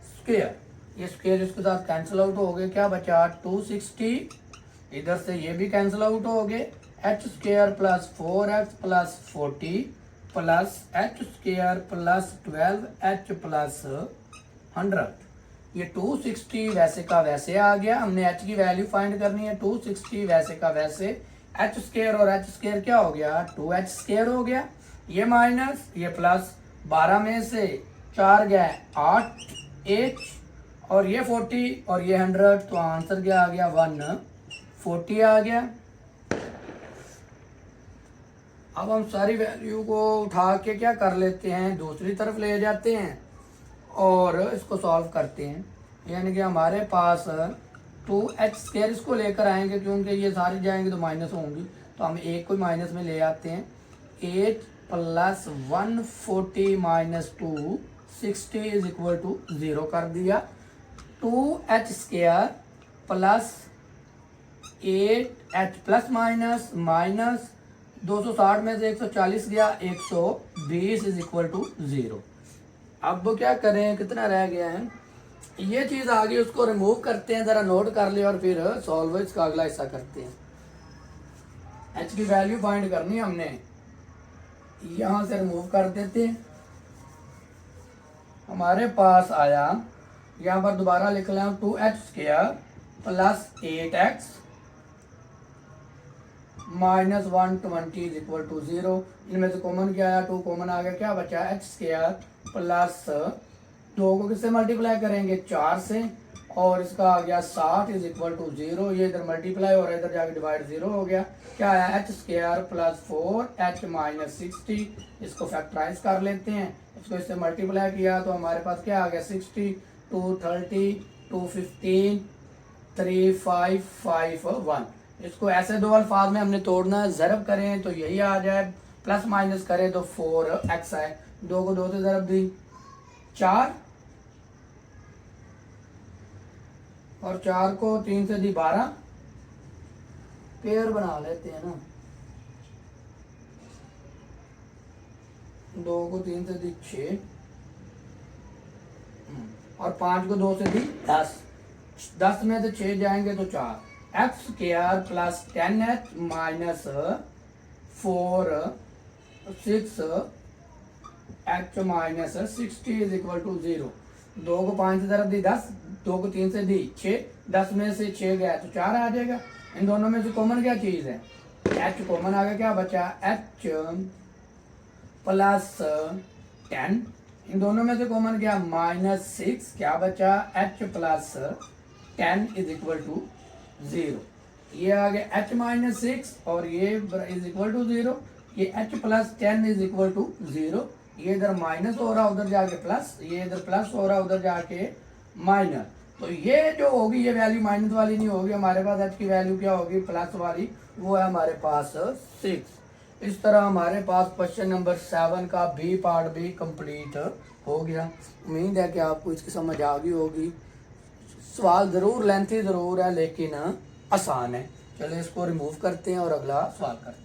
स्क्वायर। ये स्क्वायर इसके साथ कैंसिल आउट हो गए, क्या बचा 260, इधर से ये भी कैंसिल आउट हो गए। h square plus 4h plus 40 plus h square plus 12h plus 100। ये 260 वैसे का वैसे आ गया। हमने h की वैल्यू फाइंड करनी है, 260 वैसे का वैसे h स्क्वायर और h स्क्वायर क्या हो गया 2h स्क्वायर हो गया, ये माइनस ये प्लस 12 में से 4 गए 8h और ये 40 और ये 100 तो आंसर क्या आ गया 140 आ गया। अब हम सारी वैल्यू को उठा के क्या कर लेते हैं दूसरी तरफ ले जाते हैं और इसको सॉल्व करते हैं। यानी कि हमारे पास 2h स्क्वायर इसको लेकर आएंगे क्योंकि ये सारी जाएंगे तो माइनस होंगी, तो हम एक को माइनस में ले आते हैं। 8 plus 140 minus 260 is equal to 0 कर दिया। 2h square plus 8h plus minus minus 260 में से 140 गया 120 इज इक्वल टू 0। अब वो क्या करें कितना रह गया है, ये चीज़ आ गई उसको रिमूव करते हैं, ज़रा नोट कर ले और फिर सॉल्व इसका अगला हिस्सा करते हैं। h की वैल्यू फाइंड करनी है हमने, यहाँ से रिमूव कर देते हैं। हमारे पास आया यहाँ पर दोबारा लिख लें 2h square plus 8x minus 120 is equal to 0। इनमें से कॉमन क्या आया 2 कॉमन आ गया, क्या बचा h स्क्वायर प्लस 2 को किससे मल्टीप्लाई करेंगे 4 से और इसका आ गया 60 इज इक्वल टू 0। ये इधर मल्टीप्लाई और इधर जाके डिवाइड 0 हो गया, क्या आया h square plus 4h minus 60। इसको फैक्टराइज कर लेते हैं, इसको इससे मल्टीप्लाई किया तो हमारे पास क्या आ गया 60 2 30 2 15 3 5 5 1। इसको ऐसे दो अल्फाज में हमने तोड़ना है, ज़रब करें तो यही आ जाए, प्लस माइनस करें तो 4x आए। 2 को 2 से ज़रब दी 4 और 4 को 3 से दी 12, पेयर बना लेते हैं ना। 2 को 3 से दी 6 और 5 को 2 से दी 10, 10 में से 6 जाएंगे तो 4, x square plus 10h minus 4 6 H minus 60 is equal to 0। 2 को 5 की तरफ दी 10, 2 को 3 से दी 6, 10 में से 6 गया तो 4 आ जाएगा। इन दोनों में से कॉमन क्या चीज़ है, एच कॉमन आ गया, क्या बचा एच प्लस 10, इन दोनों में से कॉमन क्या माइनस 6, क्या बचा H plus 10 is equal to 0। ये आ गया h माइनस 6 और ये इज इक्वल टू 0, ये h plus 10 is equal to 0। ये इधर माइनस हो रहा उधर जाके प्लस, ये इधर प्लस हो रहा उधर जाके माइनस। तो ये जो होगी ये वैल्यू माइनस वाली नहीं होगी, हमारे पास h की वैल्यू क्या होगी प्लस वाली, वो है हमारे पास 6। इस तरह हमारे पास क्वेश्चन नंबर 7 का बी पार्ट भी कंप्लीट हो गया। उम्मीद है कि आपको इसकी समझ आ गई होगी। सवाल ज़रूर लेंथी ज़रूर है लेकिन आसान है। चलिए इसको रिमूव करते हैं और अगला सवाल करते हैं।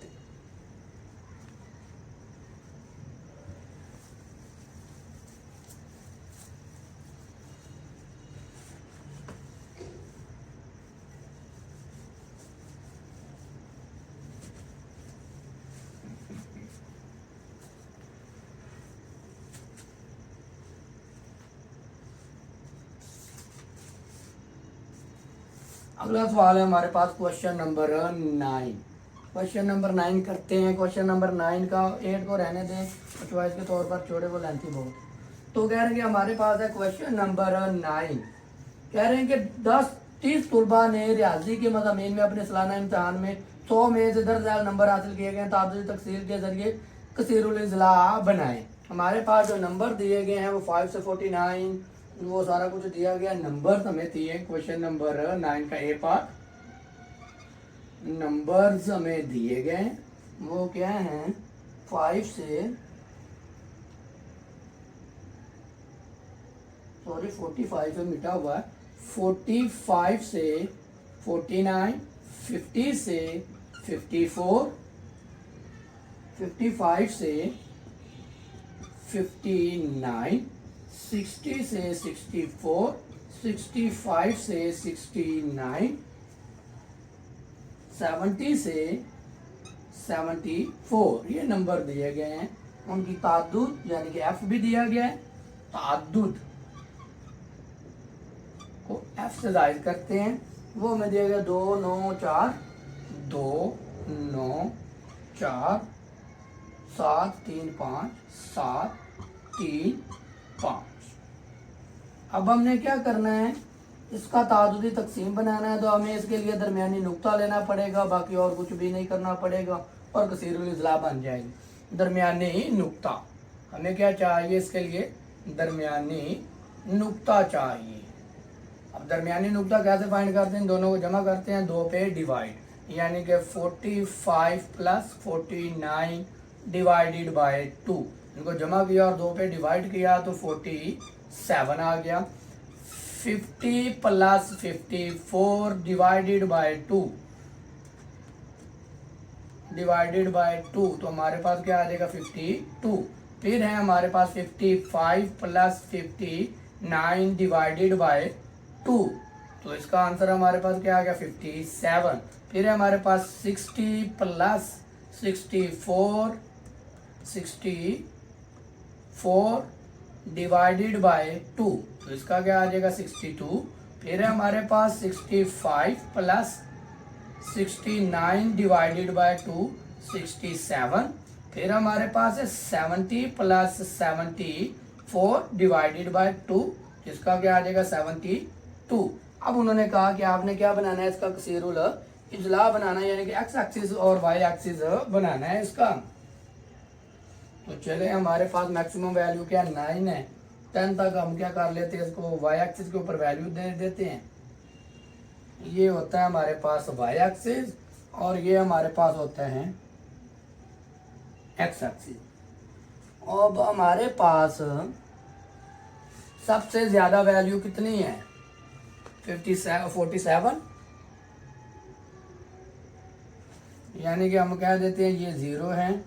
अगला सवाल है हमारे पास क्वेश्चन नंबर 9। क्वेश्चन नंबर 9 करते हैं। क्वेश्चन नंबर 9 का 8 को रहने दें, चॉइस के तौर पर छोड़े, वो लेंथी बहुत। तो कह रहे हैं कि हमारे पास है क्वेश्चन नंबर 9। कह रहे हैं कि 30 तलबा ने रियाजी के मज़ामीन में अपने सालाना इम्तहान में 100 में से 10,000 नंबर हासिल किए गए, तादुद तकसीर के जरिए कसीरुल इज़ला बनाए। हमारे पास जो नंबर दिए गए हैं वो 5 से 49, वो सारा कुछ दिया गया। नंबर हमें दिए क्वेश्चन नंबर 9 का ए पार्ट, नंबर्स हमें दिए गए, वो क्या हैं 5 से 45 से मिटा हुआ है, 45 से 49, 50 से 54, 55 से 59, 60 से 64, 65 से 69, 70 से 74, ये नंबर दिए गए हैं। उनकी ताद्दुद यानी कि एफ भी दिया गया है। ताद्दुद को एफ से जाहिर करते हैं, वो हमें दिया गया 2 9 4, 2 9 4 7 3 5 7 3 5। अब हमने क्या करना है, इसका तादुदी तकसीम बनाना है, तो हमें इसके लिए दरमियानी नुक्ता लेना पड़ेगा, बाकी और कुछ भी नहीं करना पड़ेगा और कसीरुल इज़ला बन जाएगी। दरमियानी नुक्ता हमें क्या चाहिए, इसके लिए दरमियानी नुक्ता चाहिए। अब दरमियानी नुक्ता कैसे फाइंड करते हैं, दोनों को जमा करते हैं 2 पे डिवाइड, यानी कि 45 प्लस 49 डिवाइडेड बाय 2, इनको जमा किया और 2 पे डिवाइड किया तो 47 आ गया। 50 plus 54 divided by 2 divided by 2, तो हमारे पास क्या आ जाएगा 52। फिर है हमारे पास 55 प्लस 59 डिवाइडेड बाय 2, तो इसका आंसर हमारे पास क्या आ गया 57। फिर है हमारे पास 60 प्लस 64 डिवाइडेड बाय 2, तो इसका क्या आ जाएगा 62। फिर है हमारे पास 65 प्लस 69 डिवाइडेड बाय 2 67। फिर हमारे पास है 70 प्लस 74 डिवाइडेड बाय 2, जिसका क्या आ जाएगा 72। अब उन्होंने कहा कि आपने क्या बनाना है, इसका कसीरुल इजला बनाना है, यानी कि एक्स एक्सिस और वाई एक्सिस बनाना है इसका। तो चले हमारे पास मैक्सिमम वैल्यू क्या 9 है, 10 तक हम क्या कर लेते हैं, इसको वाई एक्सिस के ऊपर वैल्यू दे देते हैं। ये होता है हमारे पास वाई एक्सिस और ये हमारे पास होता है एक्स एक्सिस। अब हमारे पास सबसे ज्यादा वैल्यू कितनी है 47, यानी कि हम कह देते हैं ये 0 है,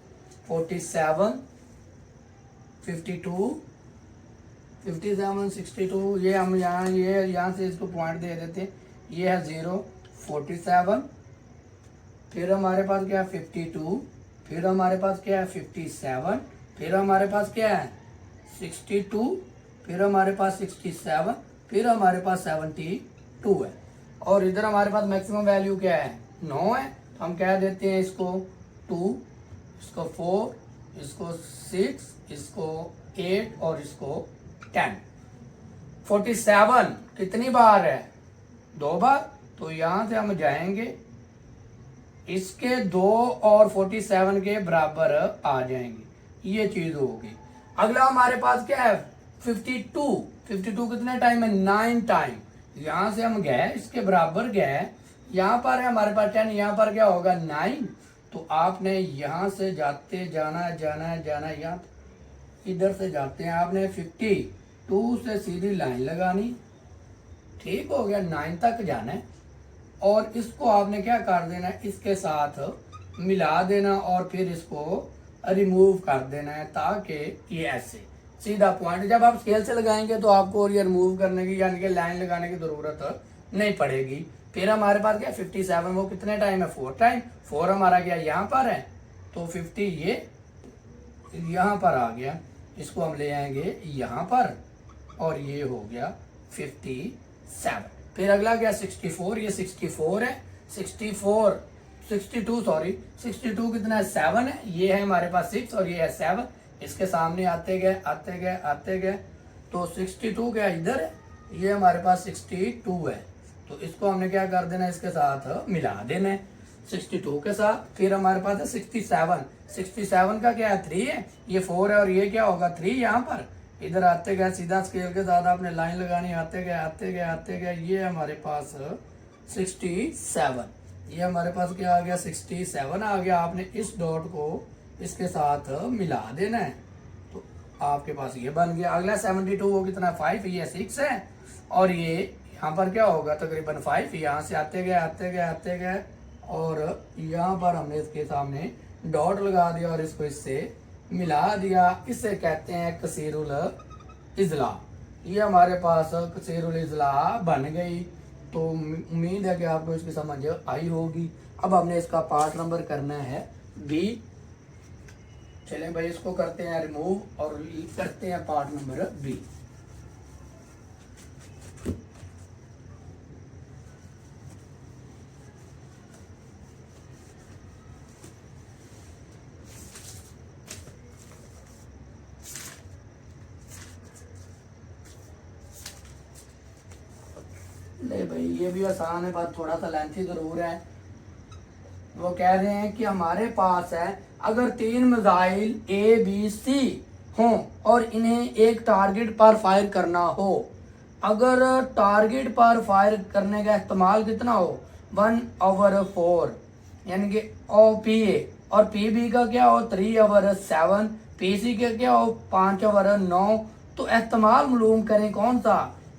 47, 52, 57 62, ये हम यहाँ से इसको पॉइंट दे देते हैं, ये है 0 47, फिर हमारे पास क्या है 52, फिर हमारे पास क्या है 57, फिर हमारे पास क्या है 62, फिर हमारे पास 67, फिर हमारे पास 72 है। और इधर हमारे पास मैक्सिमम वैल्यू क्या है 9 है, तो हम कह देते हैं इसको 2, इसको 4, इसको 6, इसको 8 और इसको 10। 47 कितनी बार है 2 बार, तो यहां से हम जाएंगे इसके 2 और 47 के बराबर आ जाएंगे, ये चीज होगी। अगला हमारे पास क्या है 52, 52 कितने टाइम है 9 टाइम, यहां से हम गए इसके बराबर गए, यहाँ पर है हमारे पास 10, यहाँ पर क्या होगा 9, तो आपने यहाँ से जाते जाना जाना जाना, यहाँ इधर से जाते हैं आपने 52 से सीधी लाइन लगानी, ठीक हो गया 9 तक जाना है, और इसको आपने क्या कर देना है इसके साथ मिला देना और फिर इसको रिमूव कर देना है, ताकि ये ऐसे सीधा पॉइंट, जब आप स्केल से लगाएंगे तो आपको ये रिमूव करने की यानी कि लाइन लगाने की जरूरत नहीं पड़ेगी। फिर हमारे पास क्या 57, वो कितने टाइम है 4 टाइम, 4 हमारा क्या यहाँ पर है, तो 50 ये यहाँ पर आ गया, इसको हम ले आएंगे यहाँ पर और ये हो गया 57। फिर अगला क्या 64, ये 64 है, 62 कितना है 7 है, ये है हमारे पास 6 और ये है 7, इसके सामने आते गए आते गए आते गए, तो 62 क्या इधर है, ये हमारे पास 62 है, तो इसको हमने क्या कर देना इसके साथ मिला देना है 62 के साथ। फिर हमारे पास है 67, 67 का क्या है 3 है, ये 4 है और ये क्या होगा 3, यहाँ पर इधर आते गए सीधा स्केल के साथ आपने लाइन लगानी, आते गए आते गए आते गए, ये हमारे पास 67, ये हमारे पास क्या आ गया 67 आ गया, आपने इस डॉट को इसके साथ मिला देना है, तो आपके पास ये बन गया। अगला 72, वो कितना 5, ये 6 है और ये यहाँ पर क्या होगा तकरीबन 5, यहाँ से आते गए आते गए आते गए और यहाँ पर हमने इसके सामने डॉट लगा दिया और इसको इससे मिला दिया, इसे कहते हैं कसीरुल इजला। ये हमारे पास कसीरुल इजला बन गई, तो उम्मीद है कि आपको इसकी समझ आई होगी। अब हमने इसका पार्ट नंबर करना है बी, चलें भाई इसको करते हैं रिमूव और करते हैं पार्ट नंबर बी। ले भाई ये भी आसान है, बात थोड़ा सा लेंथी जरूर है। वो कह रहे हैं कि हमारे पास है अगर 3 मिसाइल ए बी सी हों और इन्हें एक टारगेट पर फायर करना हो, अगर टारगेट पर फायर करने का इस्तेमाल कितना हो 1/4, यानी कि पी ए और पी बी का क्या हो 3/7, पी सी का क्या हो 5/9, तो इस्तेमाल मालूम करें कौन सा,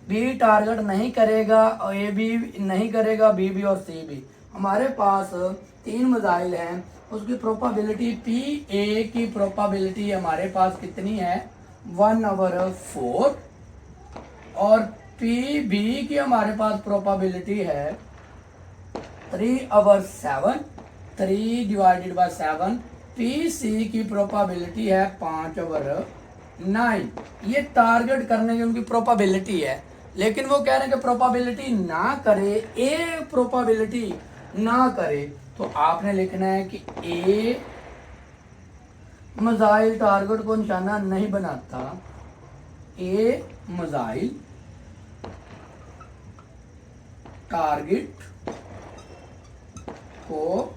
बी टारगेट नहीं करेगा और ए बी नहीं करेगा, बी बी और सी बी। हमारे पास 3 मिसाइल हैं, उसकी प्रोबेबिलिटी पी ए की प्रोबेबिलिटी हमारे पास कितनी है 1/4 और पी बी की हमारे पास प्रोबेबिलिटी है 3/7, 3/7। पी सी की प्रोबेबिलिटी है 5/9। ये टारगेट करने की उनकी प्रोबेबिलिटी है, लेकिन वो कह रहे हैं कि प्रोबेबिलिटी ना करे, ए प्रोबेबिलिटी ना करे, तो आपने लिखना है कि ए मिसाइल टारगेट को निशाना नहीं बनाता, ए मिसाइल टारगेट को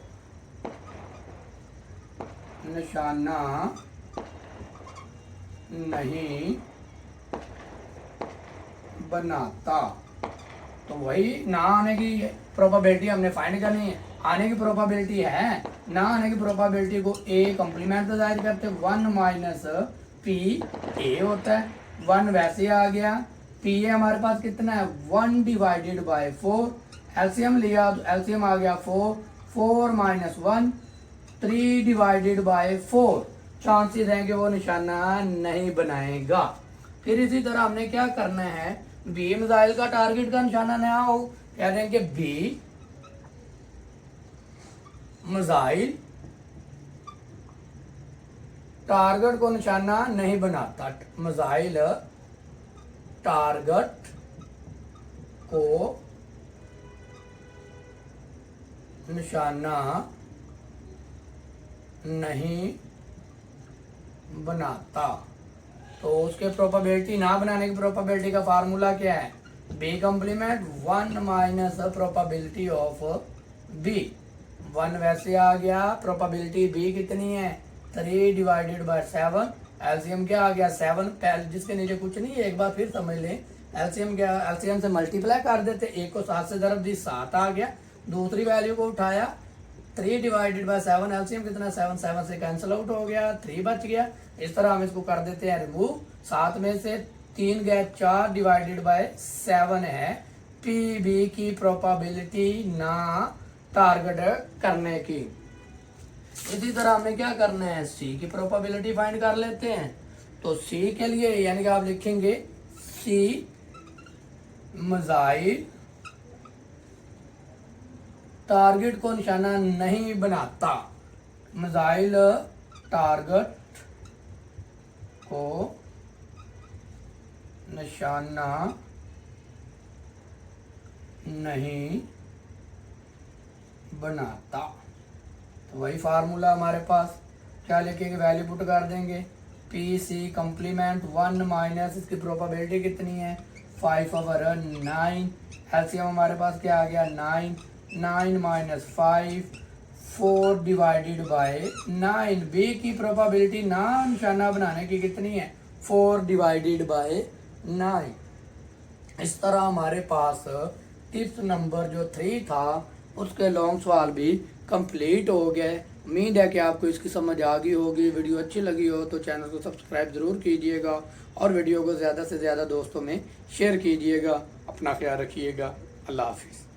निशाना नहीं बनाता। तो वही ना आने की प्रोबेबिलिटी हमने फाइंड करनी है, आने की प्रोबेबिलिटी है, ना आने की प्रोबेबिलिटी को ए कॉम्प्लीमेंट से जाहिर करते, 1 - पी ए होता है, 1 वैसे आ गया, पी ए हमारे पास कितना है 1/4, एलसीएम लिया तो एलसीएम आ गया 4, 4 - 1 3/4, चांसेस हैं कि वो निशाना नहीं बनाएगा। फिर इसी तरह हमने क्या करना है, बी मिसाइल का टारगेट का निशाना नया हो, कह रहे हैं कि बी मिसाइल टारगेट को निशाना नहीं बनाता, मिसाइल टारगेट को निशाना नहीं बनाता। तो उसके प्रोबेबिलिटी ना बनाने की प्रोबेबिलिटी का फार्मूला क्या है, B complement 1 minus probability of B. 1 वैसे आ गया, प्रोबेबिलिटी बी कितनी है 3 डिवाइडेड बाय 7, एलसीएम क्या आ गया 7, पहले जिसके नीचे कुछ नहीं है एक बार फिर समझ लें, एलसीएम क्या, एलसीएम से मल्टीप्लाई कर देते, एक को 7 से दर्ब दी 7 आ गया, दूसरी वैल्यू को उठाया 3 डिवाइडेड बाय 7, एलसीएम कितना 7, 7 से कैंसिल आउट हो गया, 3 बच गया। इस तरह हम इसको कर देते हैं रिमूव, 7 में से 3 गए, 4 डिवाइडेड बाय 7 है पी बी की प्रोबेबिलिटी ना टारगेट करने की। इसी तरह हमें क्या करना है, सी की प्रोबेबिलिटी फाइंड कर लेते हैं। तो सी के लिए यानी कि आप लिखेंगे सी मिसाइल टारगेट को निशाना नहीं बनाता, मिसाइल टारगेट को निशाना नहीं बनाता। तो वही फार्मूला हमारे पास, क्या लिखेंगे, वैल्यू पुट कर देंगे, पी सी कम्प्लीमेंट 1 माइनस इसकी प्रोबेबिलिटी कितनी है 5 ओवर 9, एलसीएम हमारे पास क्या आ गया 9, 9 माइनस 5 4 डिवाइडेड बाय 9, बी की प्रोबेबिलिटी ना निशाना बनाने की कितनी है 4 डिवाइडेड बाय 9। इस तरह हमारे पास टिप्स नंबर जो 3 था उसके लॉन्ग सवाल भी कंप्लीट हो गए। उम्मीद है कि आपको इसकी समझ आ गई होगी। वीडियो अच्छी लगी हो तो चैनल को सब्सक्राइब ज़रूर कीजिएगा और वीडियो को ज़्यादा से ज़्यादा दोस्तों में शेयर कीजिएगा। अपना ख्याल रखिएगा। अल्लाह हाफिज़।